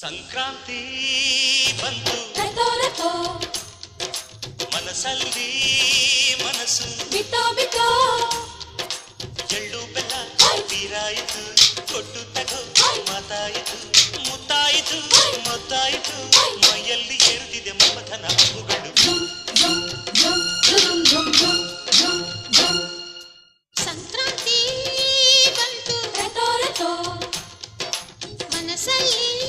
ಸಂಕ್ರಾಂತಿ ಬಂತು ಮನಸ್ಸಲ್ಲಿ ಮನಸ್ಸು ಬಿಟ್ಟೋ ಬಿಟ್ಟೋ ಎಳ್ಳು ಬೆಲ್ಲ ತೀರಾಯಿತು ಕೊಟ್ಟು ತಗೋ ಮಾತಾಯಿತು ಮುತ್ತಾಯಿತು ಮುತ್ತಾಯಿತು ಮೈಯಲ್ಲಿ ಏರುತ್ತಿದೆ ಮಮಥನ ಹಬ್ಬುಗಳು ಸಂಕ್ರಾಂತಿ ಬಂತು ಮನಸ್ಸಲ್ಲಿ